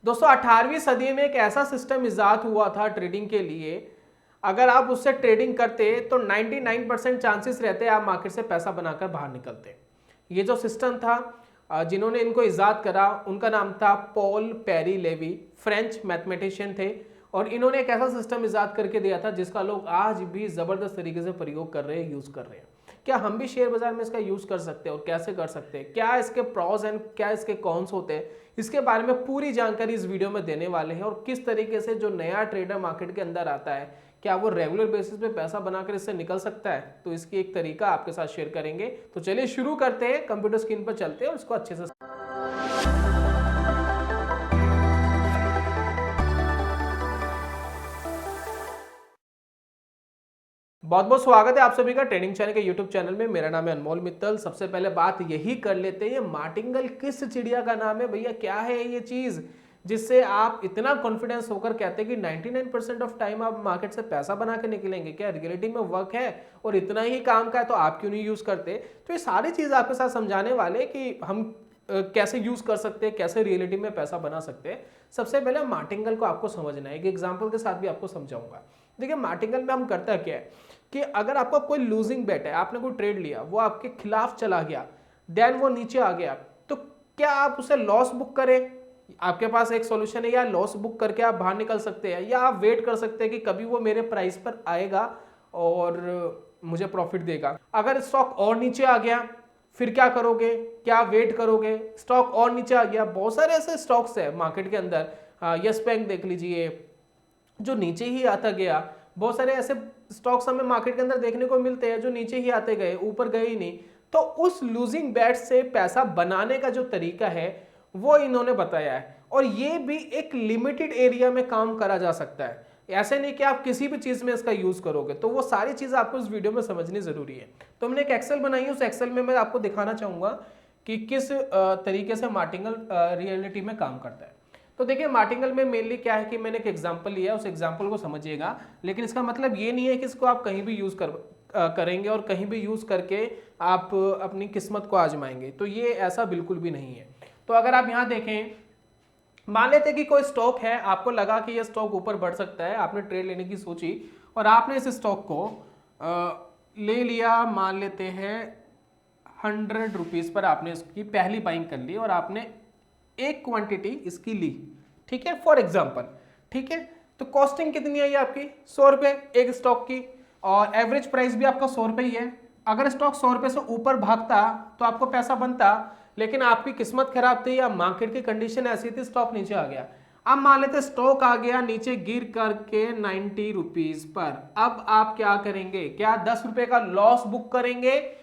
दोस्तों 18वीं सदी में एक ऐसा सिस्टम इजाद हुआ था ट्रेडिंग के लिए, अगर आप उससे ट्रेडिंग करते तो 99% चांसेस रहते आप मार्केट से पैसा बनाकर बाहर निकलते। ये जो सिस्टम था, जिन्होंने इनको इजाद करा उनका नाम था Paul Pierre Levy, French mathematician थे। और इन्होंने एक ऐसा सिस्टम इजाद करके दिया था जिसका लोग आज भी ज़बरदस्त तरीके से प्रयोग कर रहे हैं, यूज़ कर रहे हैं। क्या हम भी शेयर बाजार में इसका यूज़ कर सकते हैं और कैसे कर सकते हैं, क्या इसके प्रॉज एंड क्या इसके कॉन्स होते हैं, इसके बारे में पूरी जानकारी इस वीडियो में देने वाले हैं। और किस तरीके से जो नया ट्रेडर मार्केट के अंदर आता है, क्या वो रेगुलर बेसिस पे पैसा बनाकर इससे निकल सकता है, तो इसकी एक तरीका आपके साथ शेयर करेंगे। तो चलिए शुरू करते हैं, कंप्यूटर स्क्रीन पर चलते हैं और इसको अच्छे से। बहुत बहुत स्वागत है आप सभी का ट्रेडिंग चैनल के यूट्यूब चैनल में। मेरा नाम है अनमोल मित्तल। सबसे पहले बात यही कर लेते हैं, मार्टिंगल किस चिड़िया का नाम है भैया? क्या है ये चीज जिससे आप इतना कॉन्फिडेंस होकर कहते हैं कि 99% ऑफ टाइम आप मार्केट से पैसा बना के निकलेंगे? क्या रियलिटी में वर्क है और इतना ही काम का है तो आप क्यों नहीं यूज करते? तो ये सारी चीज आपके साथ समझाने वाले कि हम कैसे यूज कर सकते हैं, कैसे रियलिटी में पैसा बना सकते हैं। सबसे पहले मार्टिंगल को आपको समझना है, एक एग्जाम्पल के साथ भी आपको समझाऊंगा। देखिए मार्टिंगल में हम करता क्या है कि अगर आपका कोई लूजिंग बेट है, आपने कोई ट्रेड लिया, वो आपके खिलाफ चला गया, देन वो नीचे आ गया, तो क्या आप उसे लॉस बुक करें? आपके पास एक सॉल्यूशन है, या लॉस बुक करके आप बाहर निकल सकते हैं, या आप वेट कर सकते हैं कि कभी वो मेरे प्राइस पर आएगा और मुझे प्रॉफिट देगा। अगर स्टॉक और नीचे आ गया फिर क्या करोगे? क्या वेट करोगे? स्टॉक और नीचे आ गया, बहुत सारे ऐसे स्टॉक्स है मार्केट के अंदर, यस बैंक देख लीजिए जो नीचे ही आता गया। बहुत सारे ऐसे स्टॉक्स हमें मार्केट के अंदर देखने को मिलते हैं जो नीचे ही आते गए, ऊपर गए ही नहीं। तो उस लूजिंग बेट से पैसा बनाने का जो तरीका है वो इन्होंने बताया है, और ये भी एक लिमिटेड एरिया में काम करा जा सकता है। ऐसे नहीं कि आप किसी भी चीज में इसका यूज करोगे। तो वो सारी चीज आपको इस वीडियो में समझनी जरूरी है। तो हमने एक एक्सेल बनाई है, उस एक्सेल में मैं आपको दिखाना चाहूंगा कि किस तरीके से मार्टिंगल रियलिटी में काम करता है। तो देखिए मार्टिंगल में मेनली क्या है कि मैंने एक एग्जांपल लिया, उस एग्जांपल को समझिएगा, लेकिन इसका मतलब ये नहीं है कि इसको आप कहीं भी यूज करेंगे और कहीं भी यूज करके आप अपनी किस्मत को आजमाएंगे। तो ये ऐसा बिल्कुल भी नहीं है। तो अगर आप यहाँ देखें, मान लेते हैं कि कोई स्टॉक है, आपको लगा कि ये स्टॉक ऊपर बढ़ सकता है, आपने ट्रेड लेने की सोची और आपने इस स्टॉक को ले लिया। मान लेते हैं 100 रुपीज़ पर आपने इसकी पहली बाइंग कर ली और आपने एक क्वांटिटी इसकी ली, ठीक है, फॉर एग्जांपल, ठीक है। तो कॉस्टिंग कितनी आई आपकी? 100 रुपये एक स्टॉक की, और एवरेज प्राइस भी आपका 100 रुपये ही है। अगर स्टॉक 100 रुपये से ऊपर भागता तो आपको पैसा बनता, लेकिन आपकी किस्मत खराब थी या मार्केट की कंडीशन ऐसी थी, स्टॉक नीचे आ गया। अब मान लेते स्टॉक आ गया नीचे गिर करके 90 रुपीज पर। अब आप क्या करेंगे? क्या 10 रुपये का लॉस बुक करेंगे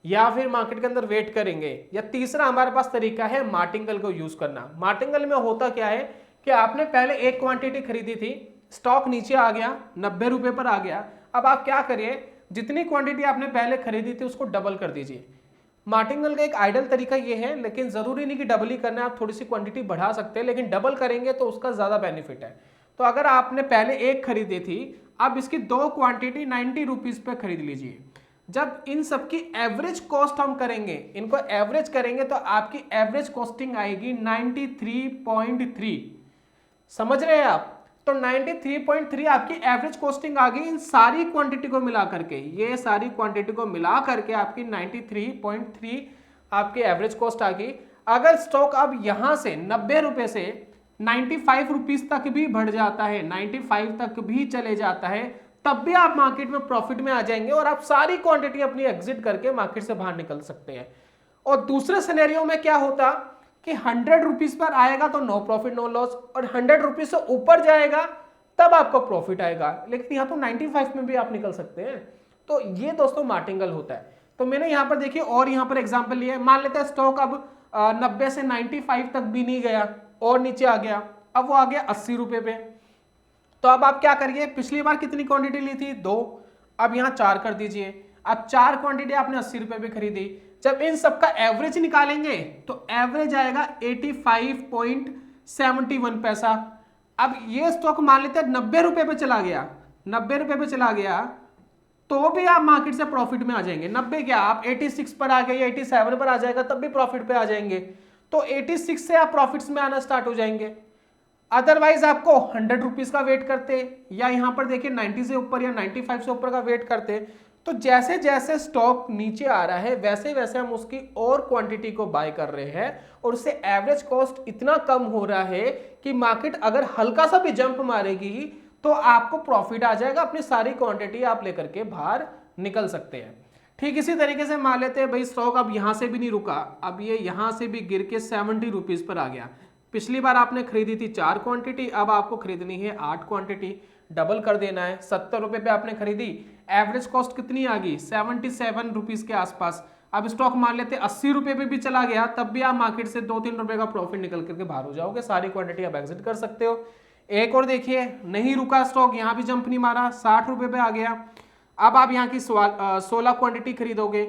या फिर मार्केट के अंदर वेट करेंगे? या तीसरा हमारे पास तरीका है मार्टिंगल को यूज करना। मार्टिंगल में होता क्या है कि आपने पहले एक क्वांटिटी खरीदी थी, स्टॉक नीचे आ गया, 90 रुपये पर आ गया। अब आप क्या करिए, जितनी क्वांटिटी आपने पहले खरीदी थी उसको डबल कर दीजिए। मार्टिंगल का एक आइडल तरीका ये है, लेकिन जरूरी नहीं कि डबल ही करना है, आप थोड़ी सी क्वांटिटी बढ़ा सकते हैं, लेकिन डबल करेंगे तो उसका ज्यादा बेनिफिट है। तो अगर आपने पहले एक खरीदी थी, अब इसकी दो क्वांटिटी 90 रुपीज पे खरीद लीजिए। जब इन सबकी एवरेज कॉस्ट हम करेंगे, इनको एवरेज करेंगे, तो आपकी एवरेज कॉस्टिंग आएगी 93.3। समझ रहे हैं आप? तो 93.3 आपकी एवरेज कॉस्टिंग आ गई इन सारी क्वांटिटी को मिला करके। ये सारी क्वांटिटी को मिला करके आपकी 93.3 आपकी एवरेज कॉस्ट आ गई। अगर स्टॉक अब यहां से 90 रुपए से 95 रुपीज तक भी बढ़ जाता है, 95 तक भी चले जाता है, तब भी आप मार्केट में प्रॉफिट में आ जाएंगे और आप सारी क्वांटिटी अपनी एग्जिट करके मार्केट से बाहर निकल सकते हैं। और दूसरे सिनेरियो में क्या होता कि 100 रुपीज पर आएगा तो नो प्रॉफिट नो लॉस, और 100 रुपीज से ऊपर जाएगा तब आपको प्रॉफिट आएगा, लेकिन यहां तो 95 में भी आप निकल सकते हैं। तो ये दोस्तों मार्टिंगल होता है। तो मैंने यहां पर देखिए और यहां पर एग्जांपल लिया है। मान लेते हैं स्टॉक अब 90 से 95 तक भी नहीं गया और नीचे आ गया, अब वो आ गया 80 रुपए पे। तो अब आप क्या करिए, पिछली बार कितनी क्वांटिटी ली थी? 2, अब यहां 4 कर दीजिए। अब 4 क्वांटिटी आपने 80 रुपए पे खरीदी। जब इन सबका एवरेज निकालेंगे तो एवरेज आएगा 85.71 पैसा। अब ये स्टॉक मान लेते हैं 90 रुपए पे चला गया, 90 रुपए पे चला गया तो भी आप मार्केट से प्रॉफिट में आ जाएंगे। 90 क्या, आप 86 पर आ गए या 87 पर आ जाएगा तब भी प्रॉफिट पे आ जाएंगे। तो 86 से आप प्रॉफिट्स में आना स्टार्ट हो जाएंगे। अदरवाइज आपको 100 रुपीज का वेट करते, या यहां पर देखिए 90 से ऊपर या 95 से ऊपर का वेट करते। तो जैसे जैसे स्टॉक नीचे आ रहा है वैसे वैसे हम उसकी और क्वांटिटी को बाय कर रहे हैं, और उससे एवरेज कॉस्ट इतना कम हो रहा है कि मार्केट अगर हल्का सा भी जंप मारेगी तो आपको प्रॉफिट आ जाएगा, अपनी सारी क्वांटिटी आप लेकर के बाहर निकल सकते हैं। ठीक इसी तरीके से मान लेते हैं भाई स्टॉक अब यहां से भी नहीं रुका, अब ये यहां से भी गिर के 70 रुपीज पर आ गया। पिछली बार आपने खरीदी थी 4 क्वांटिटी, अब आपको खरीदनी है 8 क्वांटिटी, डबल कर देना है। 70 रुपए पे आपने खरीदी, एवरेज कॉस्ट कितनी आ गई 77 रुपीज के आसपास। अब स्टॉक मान लेते 80 रुपए पे भी चला गया, तब भी आप मार्केट से 2-3 रुपए का प्रॉफिट निकल करके बाहर हो जाओगे, सारी क्वांटिटी आप एग्जिट कर सकते हो। एक और देखिए, नहीं रुका स्टॉक, यहाँ भी जंप नहीं मारा, 60 रुपए पे आ गया। अब आप यहाँ की 16 क्वांटिटी खरीदोगे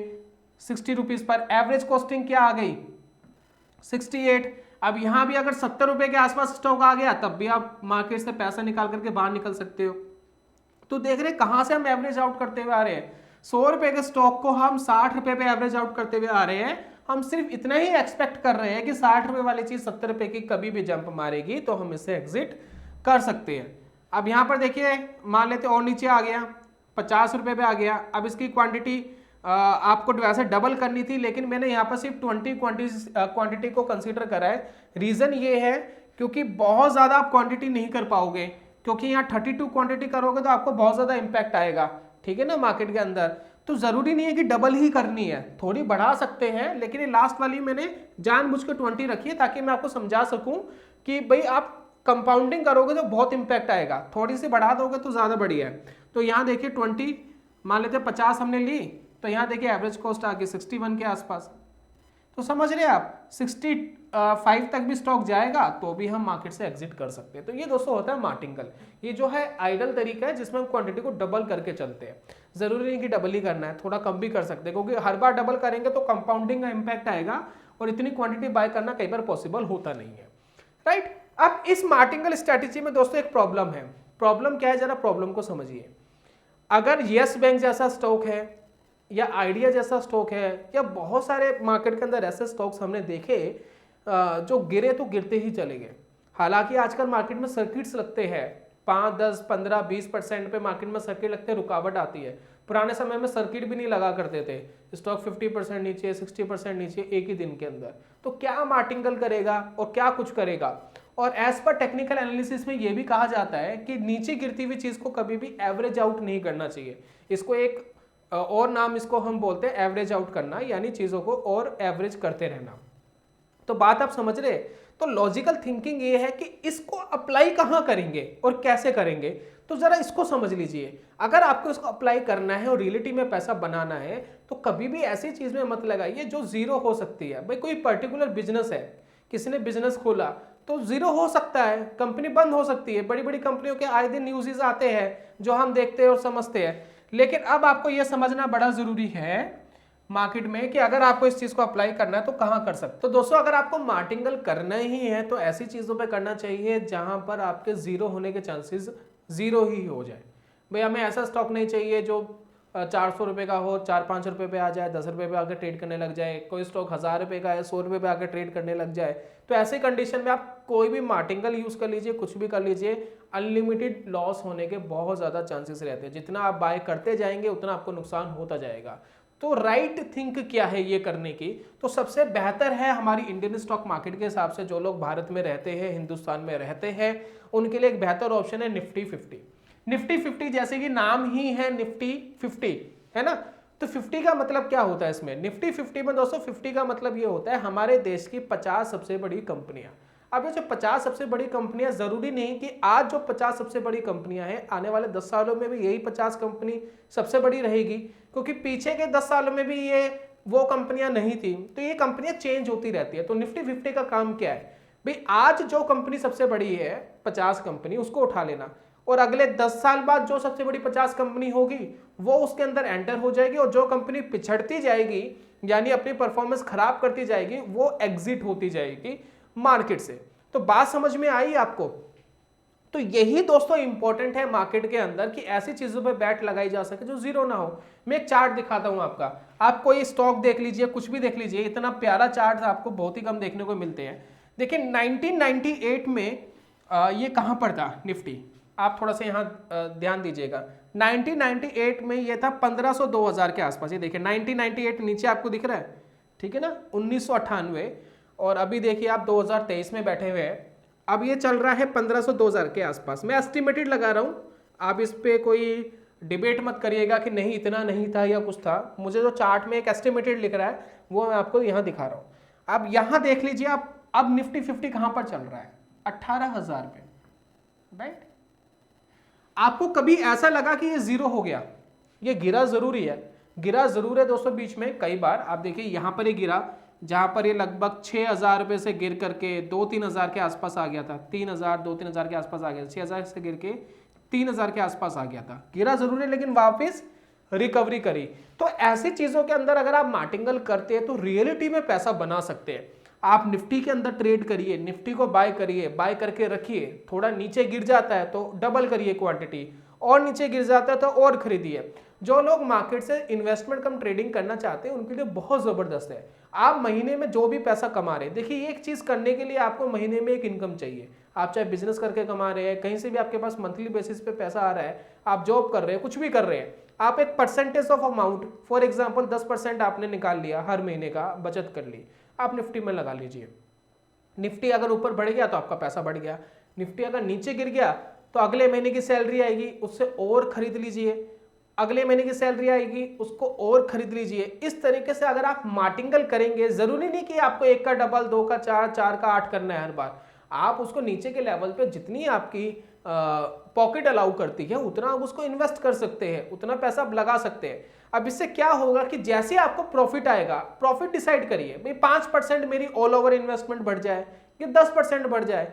60 रुपीज पर, एवरेज कॉस्टिंग क्या आ गई 68। अब यहां भी अगर 70 रुपए के आसपास स्टॉक आ गया तब भी आप मार्केट से पैसा निकाल करके बाहर निकल सकते हो। तो देख रहे कहां से हम एवरेज आउट करते हुए आ रहे हैं, 100 रुपए के स्टॉक को हम 60 रुपए पे एवरेज आउट करते हुए आ रहे हैं। हम सिर्फ इतना ही एक्सपेक्ट कर रहे हैं कि 60 रुपए वाली चीज 70 रुपए की कभी भी जंप मारेगी तो हम इससे एग्जिट कर सकते हैं। अब यहां पर देखिए मान लेते और नीचे आ गया 50 रुपए पे आ गया। अब इसकी क्वांटिटी आपको वैसे डबल करनी थी, लेकिन मैंने यहाँ पर सिर्फ 20 क्वांटिटी को कंसीडर करा है। रीजन ये है क्योंकि बहुत ज्यादा आप क्वांटिटी नहीं कर पाओगे, क्योंकि यहाँ 32 क्वांटिटी करोगे तो आपको बहुत ज्यादा इंपैक्ट आएगा, ठीक है ना, मार्केट के अंदर। तो जरूरी नहीं है कि डबल ही करनी है, थोड़ी बढ़ा सकते हैं, लेकिन ये लास्ट वाली मैंने जानबूझ के 20 रखी है ताकि मैं आपको समझा सकूं कि भाई आप कंपाउंडिंग करोगे तो बहुत इंपैक्ट आएगा, थोड़ी सी बढ़ा दोगे तो ज्यादा बढ़िया है। तो यहाँ देखिए 20 मान लेते 50 हमने ली, तो यहाँ देखिए एवरेज कॉस्ट आ गई 61 के आसपास। तो समझ रहे हैं आप 65 तक भी स्टॉक जाएगा तो भी हम मार्केट से एग्जिट कर सकते हैं। तो ये दोस्तों होता है मार्टिंगल, ये जो है आइडल तरीका है जिसमें हम क्वांटिटी को डबल करके चलते हैं। जरूरी नहीं कि डबल ही करना है, थोड़ा कम भी कर सकते हैं, क्योंकि हर बार डबल करेंगे तो कंपाउंडिंग का इंपैक्ट आएगा और इतनी क्वांटिटी बाय करना कई बार पॉसिबल होता नहीं है, राइट। अब इस मार्टिंगल स्ट्रेटेजी में दोस्तों एक प्रॉब्लम है। प्रॉब्लम क्या है, जरा प्रॉब्लम को समझिए। अगर यस बैंक जैसा स्टॉक है या आइडिया जैसा स्टॉक है या बहुत सारे मार्केट के अंदर ऐसे स्टॉक्स हमने देखे जो गिरे तो गिरते ही चले गए। हालांकि आजकल मार्केट में सर्किट्स लगते हैं, 5, 10, 15, 20% पे मार्केट में सर्किट लगते हैं, रुकावट आती है। पुराने समय में सर्किट भी नहीं लगा करते थे, स्टॉक 50% नीचे 60% नीचे एक ही दिन के अंदर। तो क्या मार्टिंगल करेगा और क्या कुछ करेगा। और एज पर टेक्निकल एनालिसिस में यह भी कहा जाता है कि नीचे गिरती हुई चीज को कभी भी एवरेज आउट नहीं करना चाहिए। इसको एक और नाम इसको हम बोलते हैं एवरेज आउट करना, यानी चीजों को और एवरेज करते रहना। तो बात आप समझ रहे। तो लॉजिकल थिंकिंग ये है कि इसको अप्लाई कहां करेंगे और कैसे करेंगे, तो जरा इसको समझ लीजिए। अगर आपको इसको अप्लाई करना है और रियलिटी में पैसा बनाना है तो कभी भी ऐसी चीज में मत लगाइए जो जीरो हो सकती है। भाई कोई पर्टिकुलर बिजनेस है, किसी ने बिजनेस खोला तो जीरो हो सकता है, कंपनी बंद हो सकती है, बड़ी बड़ी कंपनियों के आए दिन न्यूज़ आते हैं जो हम देखते हैं और समझते हैं। लेकिन अब आपको यह समझना बड़ा जरूरी है मार्केट में कि अगर आपको इस चीज को अप्लाई करना है तो कहां कर सकते। तो दोस्तों अगर आपको मार्टिंगल करना ही है तो ऐसी चीजों पे करना चाहिए जहां पर आपके जीरो होने के चांसेस जीरो ही हो जाए। भाई हमें ऐसा स्टॉक नहीं चाहिए जो 400 रुपए का हो, 4-5 रुपए पे आ जाए, 10 रुपए पे आकर ट्रेड करने लग जाए। कोई स्टॉक 1000 रुपए का है, 100 रुपए पे आकर ट्रेड करने लग जाए। तो ऐसे कंडीशन में आप कोई भी मार्टिंगल यूज कर लीजिए, कुछ भी कर लीजिए, अनलिमिटेड लॉस होने के बहुत ज्यादा चांसेस रहते हैं। जितना आप बाय करते जाएंगे उतना आपको नुकसान होता जाएगा। तो राइट थिंक क्या है ये करने की, तो सबसे बेहतर है हमारी इंडियन स्टॉक मार्केट के हिसाब से, जो लोग भारत में रहते हैं, हिंदुस्तान में रहते हैं, उनके लिए एक बेहतर ऑप्शन है निफ्टी 50। निफ्टी 50 जैसे कि नाम ही है निफ्टी 50, है ना। तो 50 का मतलब क्या होता है इसमें, निफ्टी 50 में दोस्तों 50 का मतलब ये होता है हमारे देश की 50 सबसे बड़ी कंपनियां। अब ये जो 50 सबसे बड़ी कंपनियां, जरूरी नहीं कि आज जो 50 सबसे बड़ी कंपनियां हैं आने वाले 10 सालों में भी यही 50 कंपनी सबसे बड़ी रहेगी, क्योंकि पीछे के 10 सालों में भी ये वो कंपनियां नहीं थी। तो ये कंपनियां चेंज होती रहती है। तो निफ्टी 50 का काम क्या है, भाई आज जो कंपनी सबसे बड़ी है 50 कंपनी, उसको उठा लेना, और अगले 10 साल बाद जो सबसे बड़ी 50 कंपनी होगी वो उसके अंदर एंटर हो जाएगी, और जो कंपनी पिछड़ती जाएगी यानी अपनी परफॉर्मेंस खराब करती जाएगी वो एग्जिट होती जाएगी मार्केट से। तो बात समझ में आई आपको। तो यही दोस्तों इंपॉर्टेंट है मार्केट के अंदर कि ऐसी चीजों पे बैट लगाई जा सके जो जीरो ना हो। मैं एक चार्ट दिखाता हूं आपका, आप कोई स्टॉक देख लीजिए, कुछ भी देख लीजिए, इतना प्यारा चार्ट आपको बहुत ही कम देखने को मिलते हैं। देखिए 1998 में ये कहाँ पर था निफ्टी, आप थोड़ा सा यहाँ ध्यान दीजिएगा। 1998 में ये था 1500 2000 के आसपास। ये देखिए 1998 नीचे आपको दिख रहा है, ठीक है ना, 1998। और अभी देखिए आप 2023 में बैठे हुए हैं, अब ये चल रहा है 1500 2000 के आसपास। मैं एस्टिमेटेड लगा रहा हूँ, आप इस पर कोई डिबेट मत करिएगा कि नहीं इतना नहीं था या कुछ था। मुझे जो चार्ट में एक एस्टिमेटेड लिख रहा है वो मैं आपको यहाँ दिखा रहा हूँ। अब यहाँ देख लीजिए आप, अब निफ्टी 50 कहाँ पर चल रहा है, 18,000 पे, राइट। आपको कभी ऐसा लगा कि ये जीरो हो गया? ये गिरा जरूरी है, गिरा जरूर है दोस्तों बीच में कई बार। आप देखिए यहाँ पर ये गिरा, जहां पर ये लगभग 6,000 रुपए से गिर करके 2-3 हजार के आसपास आ गया था, 3,000 2-3 हजार के आसपास आ गया, 6,000 से गिर के 3,000 के आसपास आ गया था। गिरा जरूर है लेकिन वापस रिकवरी करी। तो ऐसी चीजों के अंदर अगर आप मार्टिंगल करते हैं तो रियलिटी में पैसा बना सकते हैं। आप निफ्टी के अंदर ट्रेड करिए, निफ्टी को बाय करिए, बाय करके रखिए, थोड़ा नीचे गिर जाता है तो डबल करिए क्वांटिटी, और नीचे गिर जाता है तो और खरीदिए। जो लोग मार्केट से इन्वेस्टमेंट कम ट्रेडिंग करना चाहते हैं उनके लिए बहुत जबरदस्त है। आप महीने में जो भी पैसा कमा रहे हैं, देखिए एक चीज करने के लिए आपको महीने में एक इनकम चाहिए। आप चाहे बिजनेस करके कमा रहे हैं, कहीं से भी आपके पास मंथली बेसिस पे पैसा आ रहा है, आप जॉब कर रहे हैं, कुछ भी कर रहे हैं, आप एक percentage of amount, for example 10% आपने निकाल लिया, हर महीने का बचत कर ली, आप निफ्टी में लगा लीजिए। निफ्टी अगर ऊपर बढ़ गया तो आपका पैसा बढ़ गया, निफ्टी अगर नीचे गिर गया तो अगले महीने की सैलरी आएगी, उससे और खरीद लीजिए, अगले महीने की सैलरी आएगी उसको और खरीद लीजिए। इस तरीके से अगर आप मार्टिंगल करेंगे, जरूरी नहीं कि आपको 1 का डबल, 2 का 4, 4 का 8 करना है हर बार। आप उसको नीचे के लेवल पे जितनी आपकी पॉकेट अलाउ करती है उतना आप उसको इन्वेस्ट कर सकते हैं, उतना पैसा आप लगा सकते हैं। अब इससे क्या होगा कि जैसे आपको प्रॉफिट आएगा, प्रॉफिट डिसाइड करिए भाई 5% मेरी ऑल ओवर इन्वेस्टमेंट बढ़ जाए कि 10% बढ़ जाए।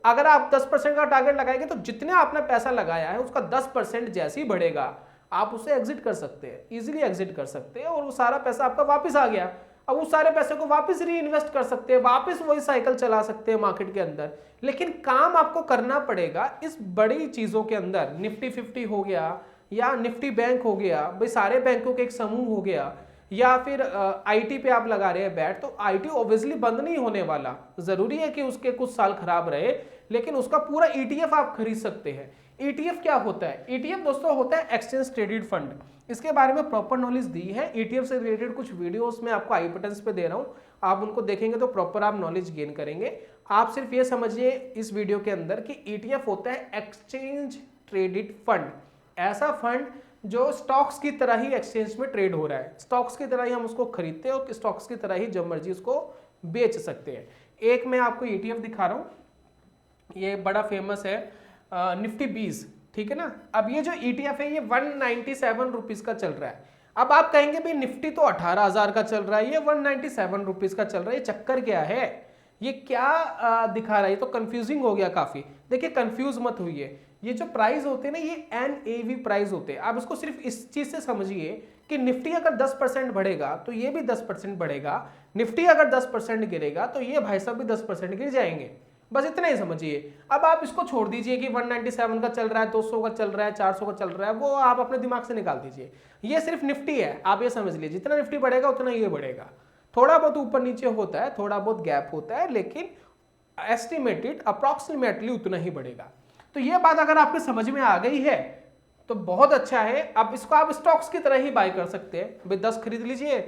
अगर आप 10% का टारगेट लगाएंगे तो जितना आपने पैसा लगाया है उसका 10% जैसे ही बढ़ेगा आप उसे एग्जिट कर सकते हैं, इजीली एग्जिट कर सकते हैं, और वो सारा पैसा आपका वापस आ गया। अब उस सारे पैसे को वापस री इन्वेस्ट कर सकते हैं, वापस वही साइकिल चला सकते हैं मार्केट के अंदर। लेकिन काम आपको करना पड़ेगा इस बड़ी चीजों के अंदर। निफ्टी 50 हो गया या निफ्टी बैंक हो गया, भाई सारे बैंकों के एक समूह हो गया, या फिर आईटी पे आप लगा रहे हैं बैट, तो आईटी ऑब्वियसली बंद नहीं होने वाला। जरूरी है कि उसके कुछ साल खराब रहे, लेकिन उसका पूरा ईटीएफ आप खरीद सकते हैं। ईटीएफ क्या होता है? ईटीएफ दोस्तों होता है एक्सचेंज ट्रेडेड फंड। इसके बारे में प्रॉपर नॉलेज दी है, ईटीएफ से रिलेटेड कुछ वीडियोस में आपको आई बटन्स पे दे रहा हूं, आप उनको देखेंगे तो प्रॉपर आप नॉलेज गेन करेंगे। आप सिर्फ ये समझिए इस वीडियो के अंदर कि ईटीएफ होता है एक्सचेंज ट्रेडेड फंड, ऐसा फंड जो स्टॉक्स की तरह ही एक्सचेंज में ट्रेड हो रहा है। स्टॉक्स की तरह ही हम उसको खरीदते हैं और स्टॉक्स की तरह ही जब मर्जी उसको बेच सकते हैं। एक मैं आपको ईटीएफ दिखा रहा हूं, ये बड़ा फेमस है निफ्टी 20, ठीक है ना। अब ये जो ईटीएफ है ये 197 रुपीज का चल रहा है। अब आप कहेंगे भाई निफ्टी तो 18,000 का चल रहा है, ये 197 रुपीज का चल रहा है, ये चक्कर क्या है, ये क्या दिखा रहा है? ये तो कंफ्यूजिंग हो गया काफी। देखिए कंफ्यूज मत होइए, ये जो प्राइस होते हैं ना ये NAV प्राइस होते हैं। आप इसको सिर्फ इस चीज से समझिए कि निफ्टी अगर 10% बढ़ेगा तो ये भी 10% बढ़ेगा, निफ्टी अगर 10% गिरेगा तो ये भाई साहब भी 10% गिर जाएंगे, बस इतना ही समझिए। अब आप इसको छोड़ दीजिए कि 197 का चल रहा है, 200 का चल रहा है, 400 का चल रहा है, वो आप अपने दिमाग से निकाल दीजिए। ये सिर्फ निफ्टी है, आप ये समझ लीजिए जितना निफ्टी बढ़ेगा उतना ये बढ़ेगा। थोड़ा बहुत ऊपर नीचे होता है, थोड़ा बहुत गैप होता है, लेकिन एस्टिमेटेड अप्रॉक्सीमेटली उतना ही बढ़ेगा। तो ये बात अगर आपके समझ में आ गई है तो बहुत अच्छा है। अब इसको आप स्टॉक्स की तरह ही बाय कर सकते हैं, भाई 10 खरीद लीजिए,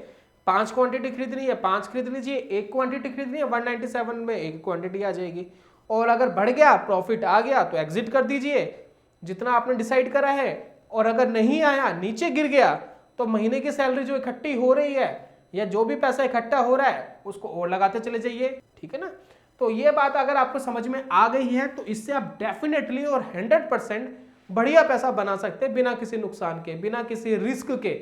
5 क्वांटिटी खरीदनी है 5 खरीद लीजिए, 1 क्वांटिटी खरीदनी है 197 में 1 क्वांटिटी आ जाएगी। और अगर बढ़ गया, प्रॉफिट आ गया तो एग्जिट कर दीजिए जितना आपने डिसाइड करा है। और अगर नहीं आया, नीचे गिर गया, तो महीने की सैलरी जो इकट्ठी हो रही है या जो भी पैसा इकट्ठा हो रहा है उसको और लगाते चले जाइए, ठीक है ना। तो ये बात अगर आपको समझ में आ गई है तो इससे आप डेफिनेटली और 100% बढ़िया पैसा बना सकते हैं, बिना किसी नुकसान के, बिना किसी रिस्क के।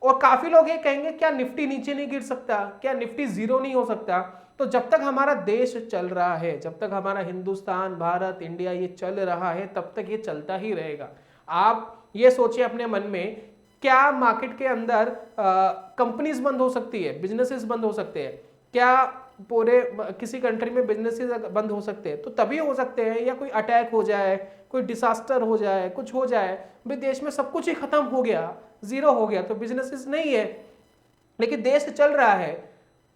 और काफी लोग ये कहेंगे क्या निफ्टी नीचे नहीं गिर सकता, क्या निफ्टी जीरो नहीं हो सकता? तो जब तक हमारा देश चल रहा है, जब तक हमारा हिंदुस्तान, भारत, इंडिया ये चल रहा है, तब तक ये चलता ही रहेगा। आप ये सोचिए अपने मन में, क्या मार्केट के अंदर कंपनीज बंद हो सकती है, बिजनेसेस बंद हो सकते हैं? क्या पूरे किसी कंट्री में बिजनेसेस बंद हो सकते हैं? तो तभी हो सकते हैं, या कोई अटैक हो जाए, कोई डिसास्टर हो जाए, कुछ हो जाए, भाई देश में सब कुछ ही खत्म हो गया, जीरो हो गया, तो बिजनेसेस नहीं है। लेकिन देश चल रहा है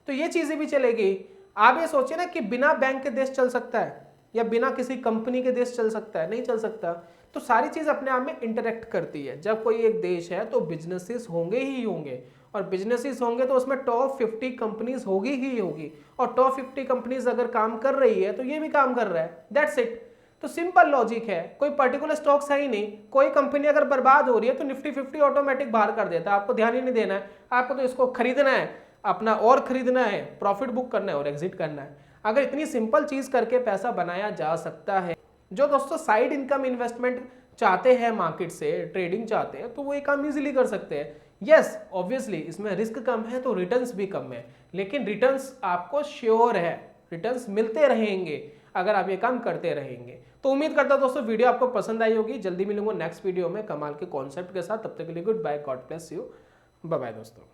तो ये चीजें भी चलेगी। आप ये सोचिए ना कि बिना बैंक के देश चल सकता है, या बिना किसी कंपनी के देश चल सकता है? नहीं चल सकता। तो सारी चीज़ अपने आप में इंटरेक्ट करती है। जब कोई एक देश है तो बिजनेसेस होंगे ही होंगे, और बिजनेसेस होंगे तो उसमें टॉप 50 कंपनीज होगी ही होगी, और टॉप 50 कंपनीज अगर काम कर रही है तो ये भी काम कर रहा है। That's it. तो सिंपल लॉजिक है, कोई पर्टिकुलर स्टॉक्स है ही नहीं। कोई कंपनी अगर बर्बाद हो रही है तो निफ्टी 50 ऑटोमेटिक बाहर कर देता है, आपको ध्यान ही नहीं देना है। आपको तो इसको खरीदना है, अपना और खरीदना है, प्रॉफिट बुक करना है और एग्जिट करना है। अगर इतनी सिंपल चीज करके पैसा बनाया जा सकता है, जो दोस्तों साइड इनकम इन्वेस्टमेंट चाहते हैं, मार्केट से ट्रेडिंग चाहते हैं, तो वो ये काम इजीली कर सकते हैं। यस ऑब्वियसली इसमें रिस्क कम है तो रिटर्न्स भी कम है, लेकिन रिटर्न्स आपको श्योर है, रिटर्न्स मिलते रहेंगे अगर आप ये काम करते रहेंगे। तो उम्मीद करता हूं दोस्तों वीडियो आपको पसंद आई होगी। जल्दी मिलूंगा नेक्स्ट वीडियो में कमाल के कॉन्सेप्ट के साथ। तब तक के लिए goodbye, God bless you, bye bye दोस्तों।